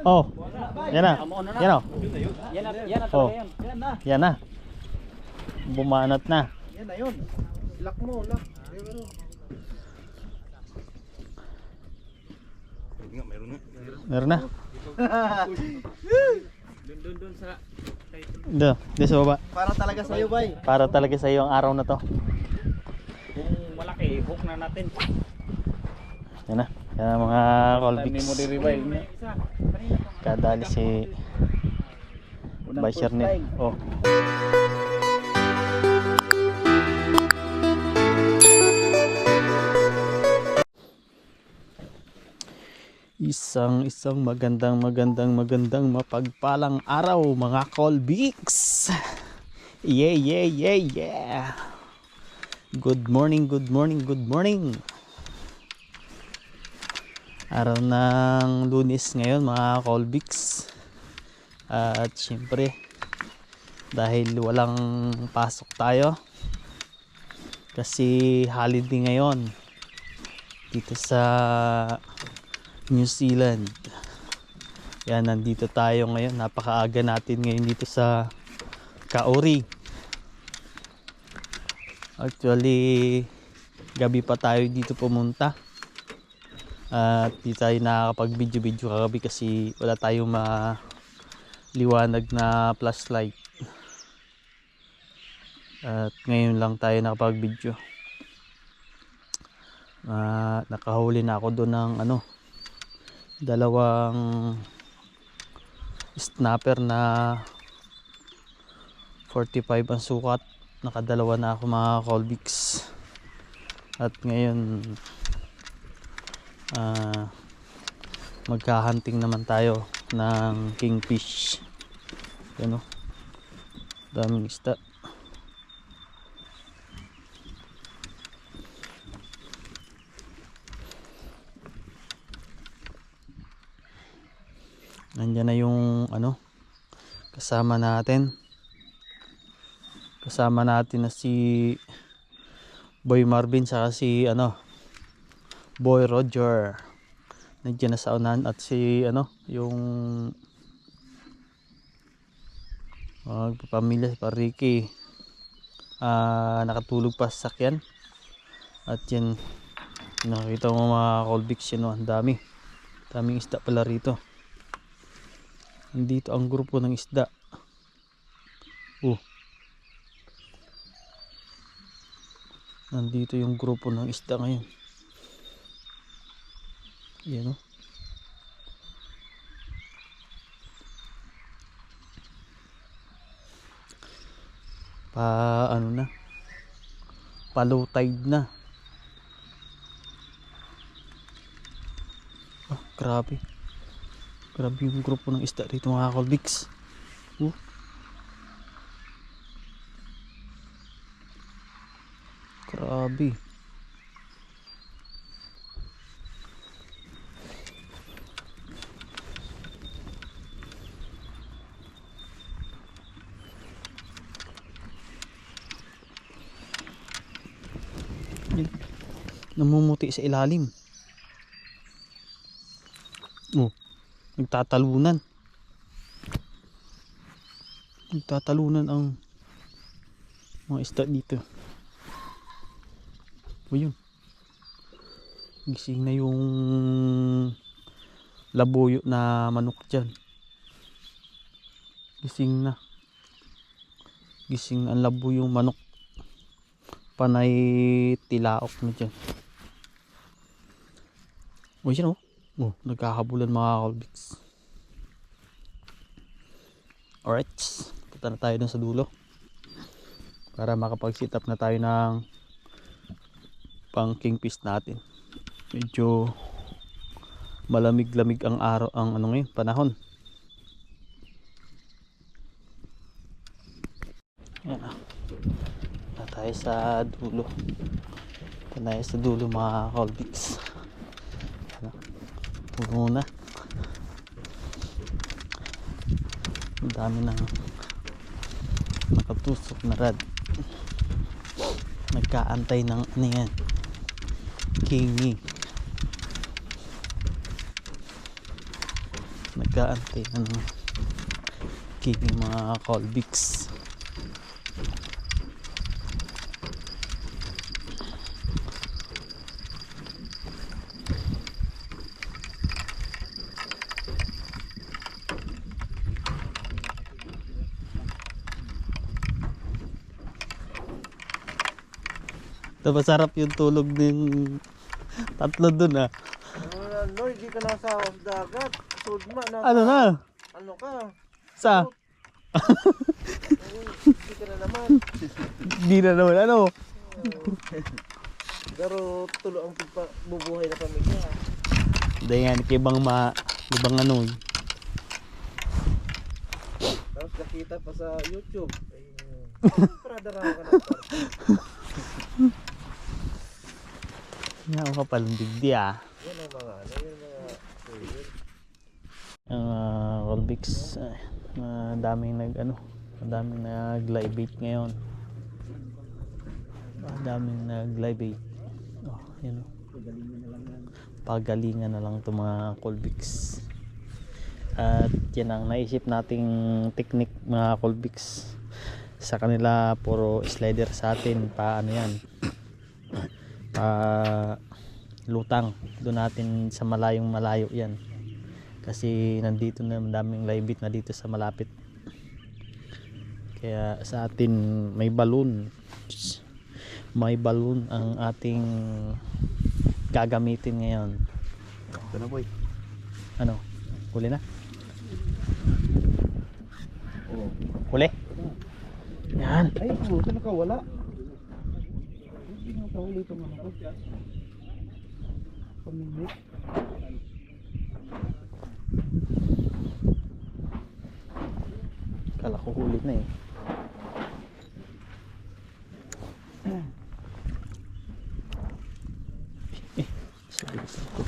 Oh, yan na. Yan o. Yan na Oh, talaga yan. Yan na. yan na. Bumanat na. Yan na yun. Lock mo, lock. Meron na. Dun sa Doon sa baba. Para talaga sa'yo, bay. Para talaga sa iyo ang araw na to. kung malaki, hook na natin. Yan na. Yan ang mga Colbix. Revive. Kadali si Basher ni. Oh. Isang magandang mapagpalang araw mga Colbix. Yeah. Good morning. Araw ng Lunes ngayon mga Colbix. At syempre dahil walang pasok tayo kasi holiday ngayon dito sa New Zealand. Yan, nandito tayo ngayon. Napakaaga natin ngayon dito sa Kauri. Actually, gabi pa tayo dito pumunta. At di tayo nakakapag-video kagabi kasi wala tayong maliwanag na flashlight. At ngayon lang tayo nakapag-video. Nakahuli na ako doon ng dalawang snapper na 45 ang sukat. Nakadalawa na ako mga Colbix. At ngayon magka-hunting naman tayo ng kingfish. Yan o, daming isda. Nandiyan na yung kasama natin na si Boy Marvin saka si Boy Roger. Nandiyan na sa unahan at si yung pamilya si Pariki nakatulog pa sa sakyan. At yan, nakita mo mga Colbix, ang daming isda pala rito. Nandito ang grupo ng isda. Nandito yung grupo ng isda ngayon. Yan o. Low tide na. Grabe yung grupo ng isda dito mga Colbix. Grabe. Namumuti sa ilalim. Nagtatalunan ang mga isda dito. Yun, gising na yung labuyo na manok dyan. Gising ang labuyong manok. Panay tilaok na dyan. Yan nagkakabulan mga Colbix. Alright, punta na tayo dun sa dulo para makapag-sit up na tayo ng pang kingfish natin. Medyo malamig-lamig ang araw, ang ngayon, panahon. Yan na tayo sa dulo. Punta tayo sa dulo mga Colbix. Puno na. Ang dami ng nakatusok na rad. Nagkaantay ng yan, kingi. nag-aantay ng king mga Colbix. Ito masarap yung tulog ng tatlo dun ah. Lord, di ka nasa dagat. Sudma na. Ano na? Ano ka? Sa? Hindi ka na naman. Di na naman ano. Pero tulo ang bubuhay na pamilya. Dahil nga ibang ibang ano eh. Tapos nakita pa sa YouTube. Paradaraw ka na. Nga ako kapalang digdi ah. Yan ang mga ano, yan ang mga tuloy. Ang Colbix daming daming nag-live bait ngayon. Daming nag-live bait. Oh, yun oh. Pagalingan na lang itong mga Colbix. At yan ang naisip nating technique mga Colbix. Sa kanila puro slider, sa atin pa ano yan. Pa lutang. Doon natin sa malayo yan. Kasi nandito na daming live bait na dito sa malapit. Kaya sa atin may balloon ang ating gagamitin ngayon. Ito na boy. Ano? Huli na? Oo. Huli? Yan. Ay, puto nakawala. Hindi nakahuli itong ano ko. Pamimik. Kala ko huli na eh. Sorry ko.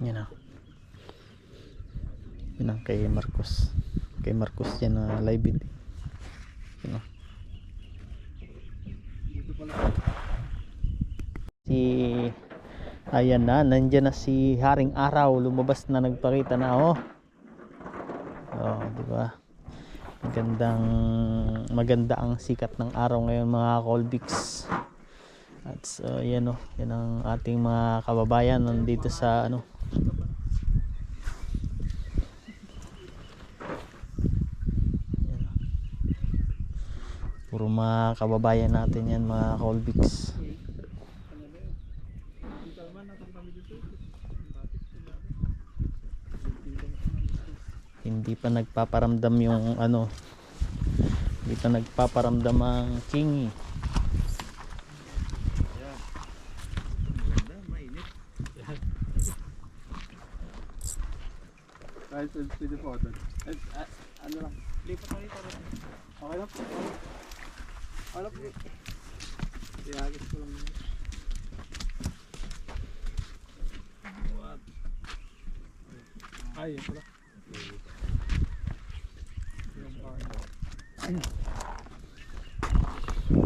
Yan na. Yan ang kay Marcos. Kay Marcos yan na live bait. Yan o. Ayan na, nandyan na si Haring Araw, lumabas na, nagpakita na oh. Oh, di ba? Maganda ang sikat ng araw ngayon mga Colbix. At so, yan oh, yan ang ating mga kababayan nandito sa ano. Yan, oh. Puro mga kababayan natin yan mga Colbix. Hindi pa nagpaparamdam yung ano, hindi pa nagpaparamdam ang kingi. Kahit pwede po doon. Ano lang, lipat na rito. Okay lang po. Ano po? Iagis ko lang. Ay, ito lang.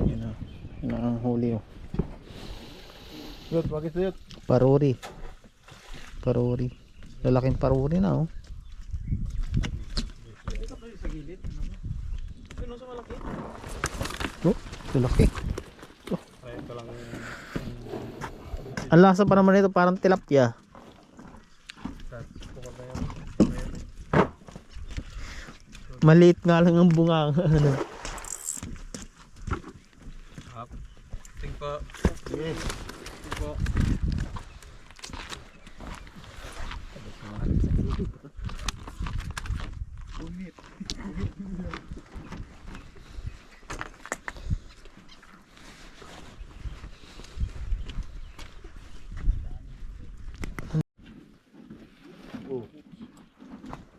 Yan na, yan na ang huli oh. Yut, wag ito yut. Paruri. Paruri. Lalaking paruri na oh. Oh, lalaki. Oh. Ang lasa pa naman ito, parang tilapia. Maliit nga lang ang bunga. Ano. Ting po. Yes. Ting po.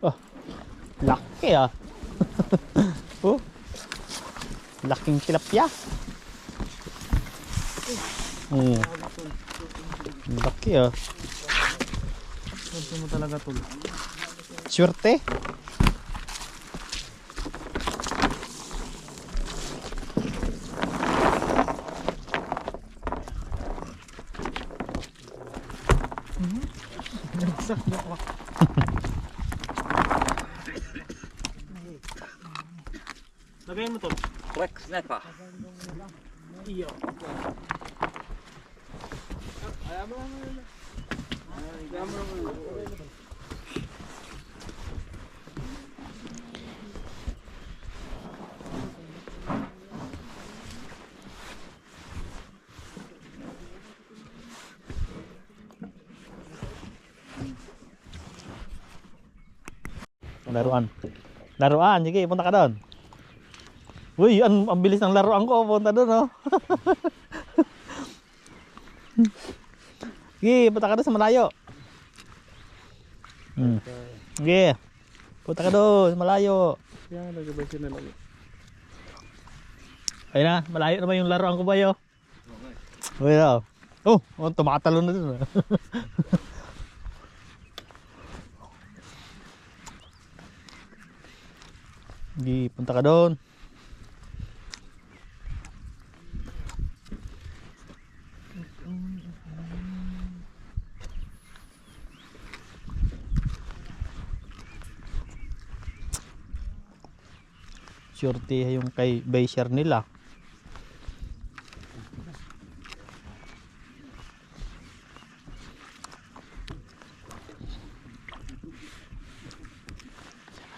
Oh, laki ah. Oh. Laking tilapia. Oh. Laki ah. Gusto mo talaga tol. Swerte. Lagay mo tol. Quick sniper. Iyo. Ayaw mo lang. Ayaw mo lang. Laruan. Laruan, sige, punta ka doon. Uy, ang bilis ng laruan ko, punta doon, oh. Sige, punta ka doon sa malayo. Sige, punta ka doon sa malayo. Yan, nagabay siya na lang. Ayun na, malayo naman yung laruan ko ba yun? Uy, oh. Oh, tumatalon na doon. Sige, punta ka doon. Surety yung kay Bayshare nila.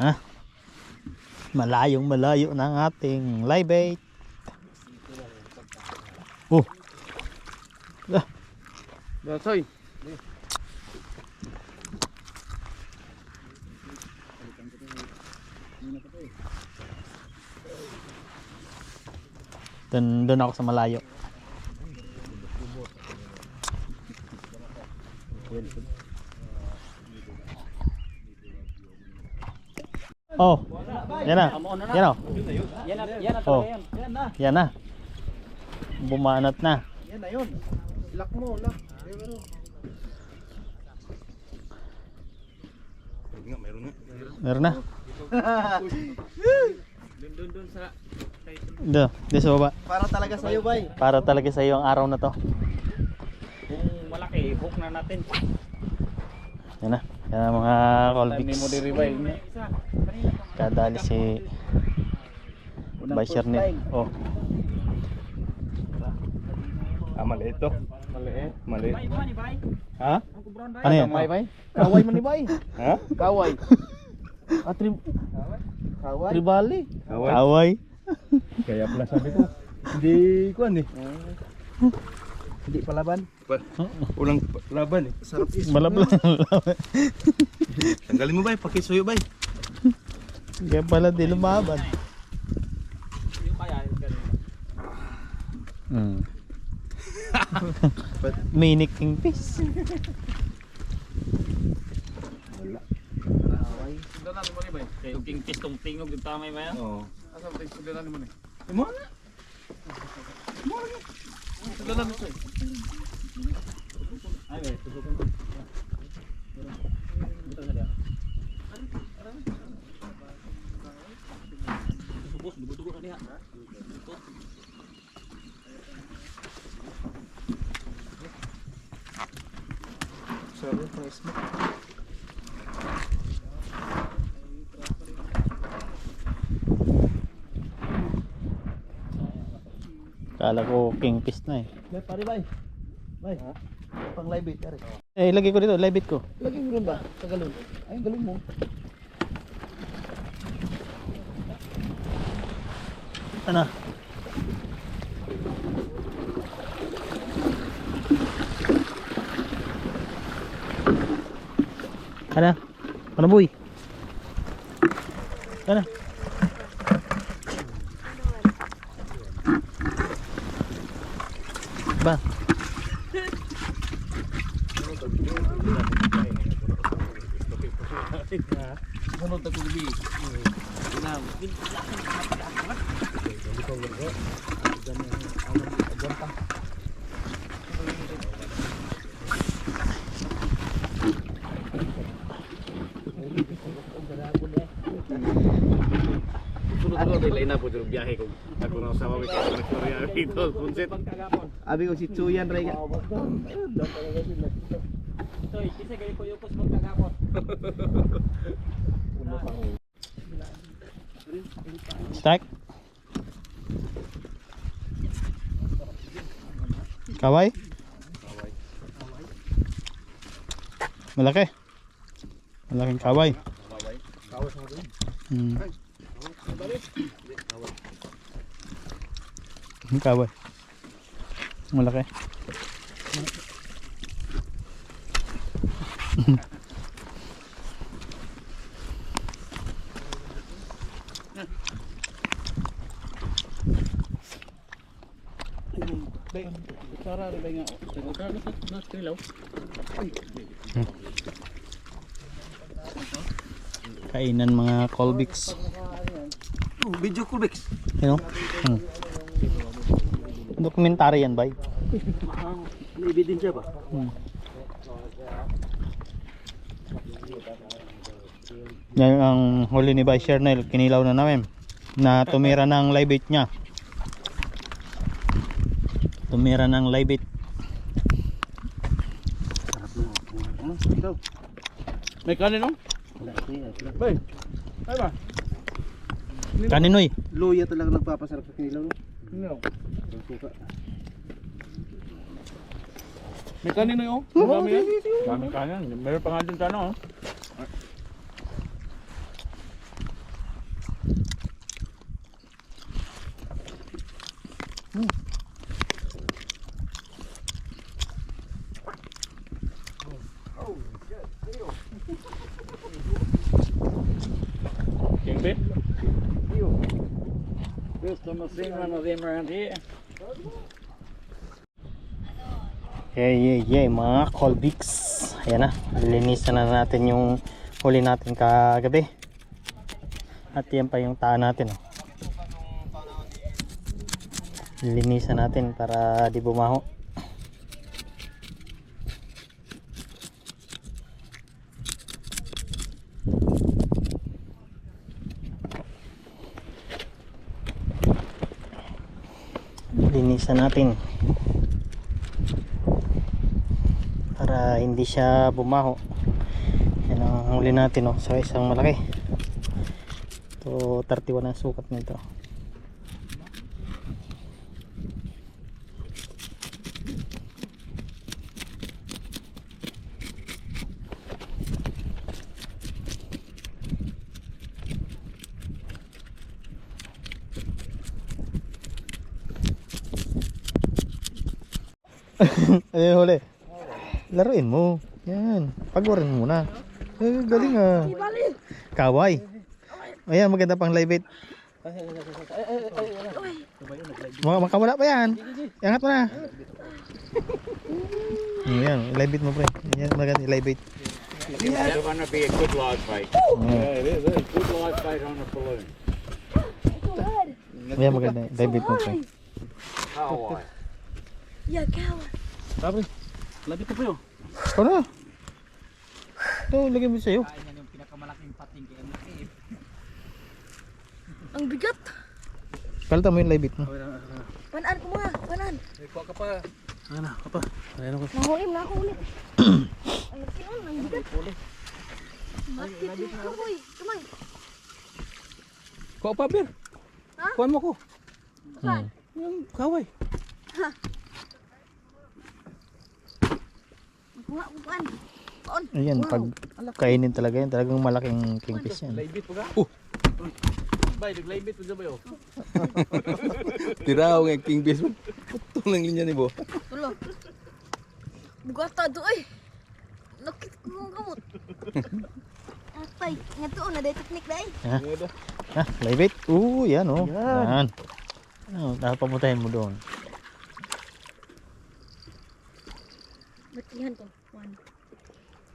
Ha? Malayong malayo ng ating live bait. Oh. Dasoy. Doon ako sa malayo. Oh. Yan na. Yan na. Yan na Oh. talaga yan. Yan na. Yan na. Bumanat na. Yan na yun. Lock mo, lock. Meron na. Doon sa Doon sa baba. Para talaga sa'yo, bay. Para talaga sa iyo ang araw na to. kung malaki, hook na natin. Yan na. Yan na mga Colbix. Isa. Kadali si Bayshare nila. Oh. Maliit to. Maliit. Maliit. Bay, ni bay. Ha? Ang kubron bay. Ano yan? Bay? Kaway man ni bay. Ha? Kaway. Kaway. Tribali. Kaway. Kaya pala sabi ko. Hindi ko ano eh. Hindi palaban. Ulang laban eh. Sarap is. Malablang. Tanggalin mo bay, pakisuyo bay. Kaya pala di lumaban. Yung kaya, ganun. Mini kingfish. Sundan mo ni bay. Kay king fish tong tingog yung tamay ba yan? Oo. Asa mo sundan mo ni? Mo na. Sundan mo siya. Ay, bay, susukan ko. Buta na dia. Subos, dugo-dugo na dia. Sorry, pang smoke. Kala ko kingfish na eh. Bay, pare bay. Bay. Pang live bait pare. Eh, ilagay ko dito, live it ko. Lagi mo rin ba? Sa galon. Ay, galon mo. Ano? Ano? Ano boy? Ano? Ba? Sunod na kubi. Ako nila ina po yung biyahe ko. Ako na sa mawik ko nagtorya dito. Punsit. Abi ko si Chuyan Ray. Toy, kisa gay ko yukos magkagapon. Strike. Kaway? Malaki. Malaking kaway. Kaway. Malaki. Sara rin ba nga? Kainan mga Colbix. Video Kulbix. You know? Dokumentary yan, bay. May ebidensya ba? Yan ang huli ni Bay Shernel. Kinilaw na namin. Na tumira ng live bait niya. Tumira ng live bait. May kanin no? Bay. Ay ba? Kaninoy. Luya talaga nagpapasarap sa kinilaw no? No. May kanin no? Dami yan. Dami kanin. Meron pa nga dun sana oh. Kingpin? Gusto mo sing one of them around here? Yeah, mga Colbix. Ayan na, linisan na natin yung huli natin kagabi. At yan pa yung taan natin oh. Linisan natin para di bumaho. Linisan natin para hindi siya bumaho. Yan ang huli natin oh, sa isang malaki. Ito 31 ang sukat nito. Ayun huli. Laruin mo. Yan. Pagwarin mo muna. Galing ah. Kaway. Ayan, maganda pang live bait. Makawala pa yan. Iangat mo na. Ayan, live bait mo pre. Ayan, maganda live bait. It's gonna be a good live bait. Yeah, it is. A good live bait on a balloon. Ayan, maganda live bait mo pre. How Ya, kawan. Sabi, labit ko po yun. Ikaw na. Ito, lagyan mo sa'yo. Yan yung pinakamalaking pating kaya malaki. Ang bigat. Kalta mo yung live bait mo. Panaan ko mga, panaan. Ikaw ka pa. Ano, ka pa. Ano ko? Nahulim na ako ulit. Ang laki nun, ang bigat. Bakit yung kahoy? Kamay. Kuha pa, Bir. Ha? Kuhaan mo ko. Saan? Yung kaway. Kuha ko paan. Paon. Ayan, pag kainin talaga yan, talagang malaking kingfish yan. Laibit po ka? Bay, naglaibit po dyan ba yun? Tiraw nga kingfish mo. Putong lang linya ni Bo. Tulo. Bugata do ay. Nakit ko ng gamot. Atay, nga to na day teknik day. Ha, live bait. Yan oh. Yan. Oh, napamutahin mo doon. Batihan ko.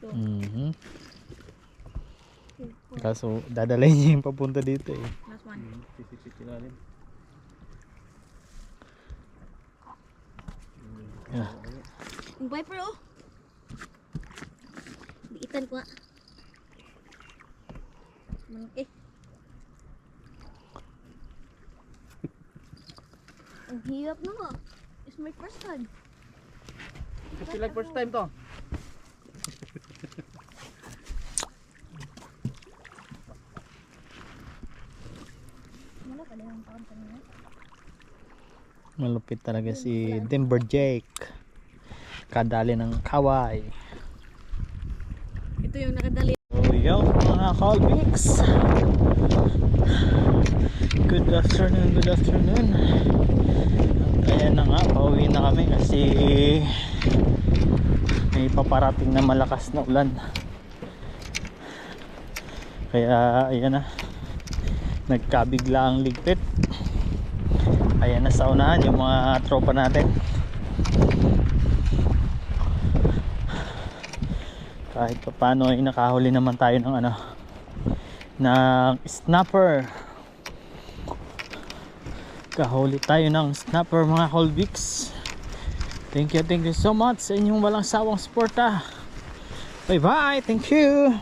1. Kaso dadalhin niya yung papunta dito eh. Last 1. Yeah. Ang viper oh. Diitan ko nga. Malaki. Ang hirap na nga. It's my first time. I feel like first time to. Wala ka lang taon kanina. Malupit talaga si Denver Jake. Kadali ng kaway. Ito yung nakadali. So yung mga Colbix. Good afternoon, good afternoon. At ayan na nga, pauwi na kami kasi may paparating na malakas na ulan. Kaya ayan na, nagkabigla ang ligpit. Ayan na sa unahan yung mga tropa natin. Kahit pa paano ay nakahuli naman tayo ng ano, ng snapper. Kahuli tayo ng snapper mga Colbix. Thank you so much sa inyong walang sawang suporta. Bye bye, thank you.